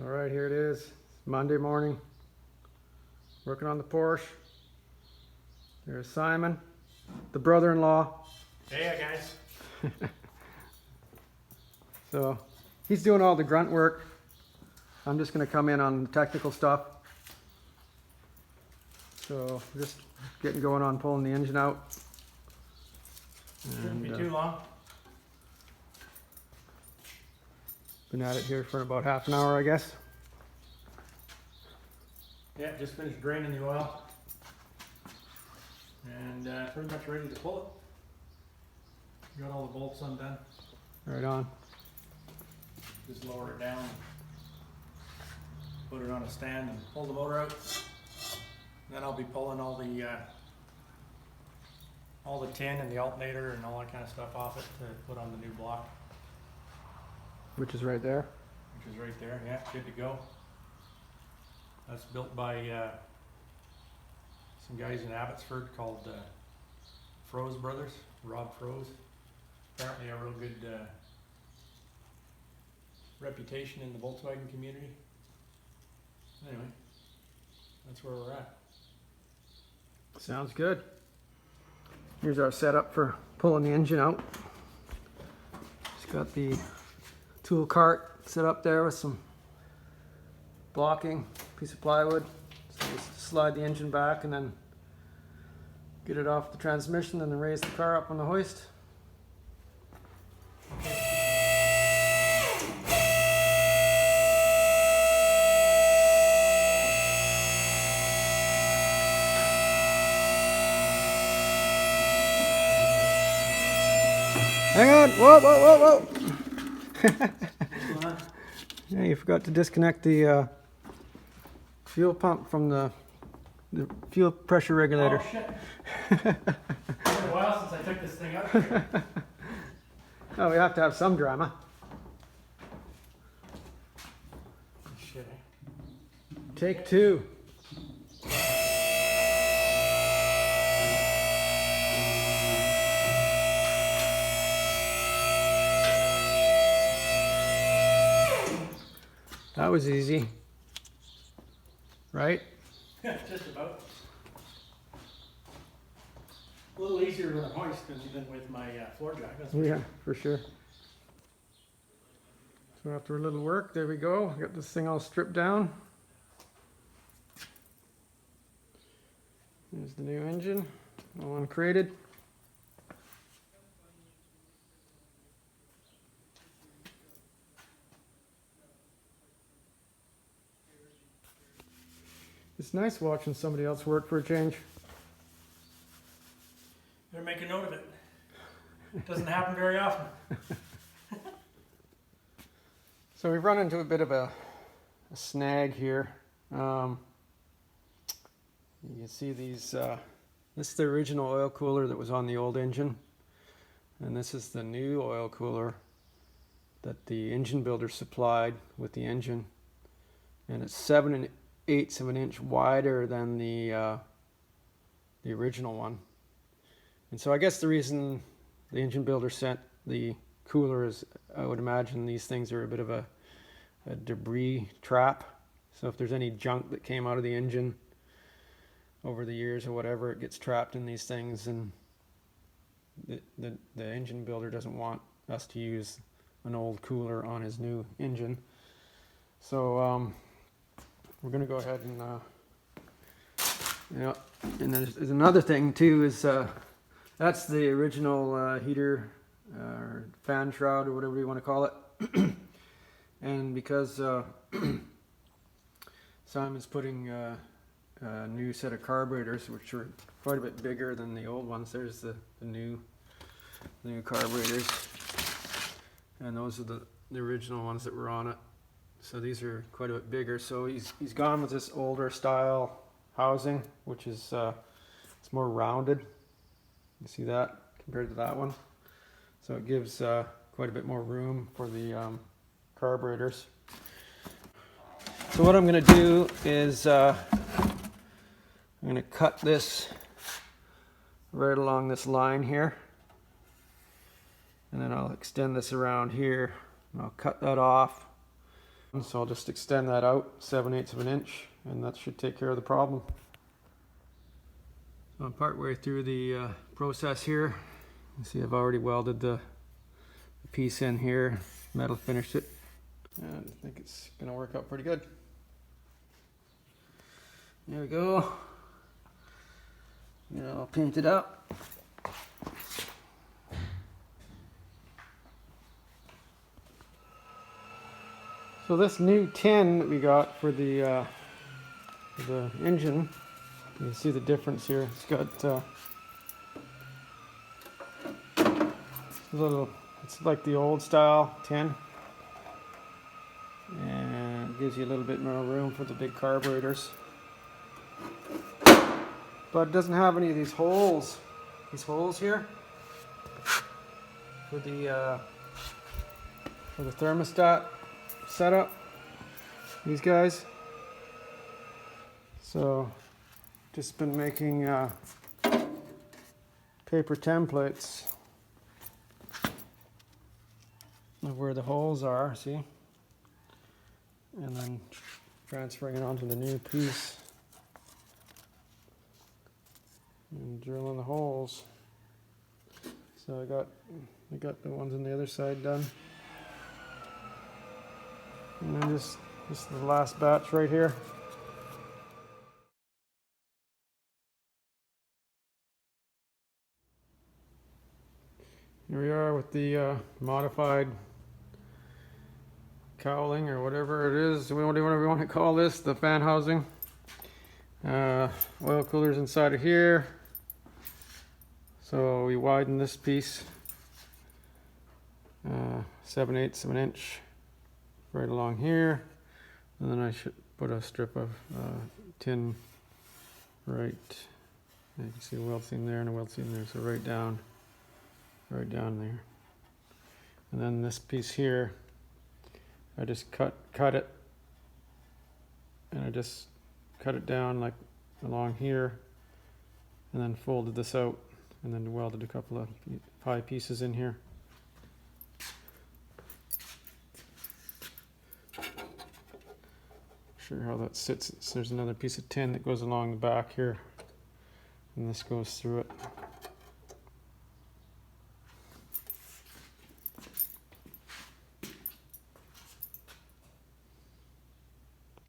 All right, here it is. It's Monday morning. Working on the Porsche. There's Simon, the brother-in-law. Hey guys. So he's doing all the grunt work. I'm just going to come in on the technical stuff. So just getting going on pulling the engine out. Shouldn't be too long. Been at it here for about half an hour, I guess. Yeah, just finished draining the oil. And pretty much ready to pull it. Got all the bolts undone. Right on. Just lower it down. Put it on a stand and pull the motor out. Then I'll be pulling all the tin and the alternator and all that kind of stuff off it to put on the new block. Which is right there. Which is right there, yeah, good to go. That's built by some guys in Abbotsford called Froze Brothers, Rob Froze. Apparently a real good reputation in the Volkswagen community. Anyway, that's where we're at. Sounds good. Here's our setup for pulling the engine out. Just got the tool cart set up there with some blocking, piece of plywood. So just slide the engine back and then get it off the transmission and then raise the car up on the hoist. Hang on, whoa, whoa, whoa, whoa. Yeah, you forgot to disconnect the fuel pump from the fuel pressure regulator. Oh shit. It's been a while since I took this thing out here. Oh, we have to have some drama. Shit, eh? Take two. That was easy, right? Just about. A little easier with a hoist than with my floor jack. That's for Yeah, sure. for sure. So after a little work, there we go. Got this thing all stripped down. There's the new engine, all uncrated. It's nice watching somebody else work for a change. Better make a note of it. Doesn't happen very often. So we've run into a bit of a snag here. You can see these, this is the original oil cooler that was on the old engine. And this is the new oil cooler that the engine builder supplied with the engine. And it's 7/8 of an inch wider than the original one. And so I guess the reason the engine builder sent the cooler is, I would imagine these things are a bit of a debris trap. So if there's any junk that came out of the engine over the years or whatever, it gets trapped in these things, and the engine builder doesn't want us to use an old cooler on his new engine. So we're going to go ahead and yeah. And there's another thing too, is that's the original heater or fan shroud or whatever you want to call it. And because Simon's putting a new set of carburetors, which are quite a bit bigger than the old ones. There's the new carburetors, and those are the original ones that were on it. So these are quite a bit bigger. So he's gone with this older style housing, which is it's more rounded. You see that compared to that one. So it gives quite a bit more room for the carburetors. So what I'm going to do is I'm going to cut this right along this line here, and then I'll extend this around here, and I'll cut that off. So I'll just extend that out 7/8 of an inch, and that should take care of the problem. So I'm partway through the process here. You see I've already welded the piece in here, metal finished it, and I think it's gonna work out pretty good. There we go. Yeah, I'll paint it up. So this new tin that we got for the engine, you can see the difference here. It's got it's like the old style tin, and it gives you a little bit more room for the big carburetors. But it doesn't have any of these holes here for the thermostat setup. These guys. So just been making paper templates of where the holes are, see? And then transferring it onto the new piece and drilling the holes. So I got the ones on the other side done. And then just the last batch right here. Here we are with the modified cowling or whatever it is, whatever we want to call this, the fan housing. Oil coolers inside of here. So we widen this piece 7/8 of an inch right along here, and then I should put a strip of tin right. You can see a weld seam there and a weld seam there, so right down there. And then this piece here, I just cut it, and I just cut it down like along here, and then folded this out, and then welded a couple of pie pieces in here. Sure how that sits. So there's another piece of tin that goes along the back here, and this goes through it.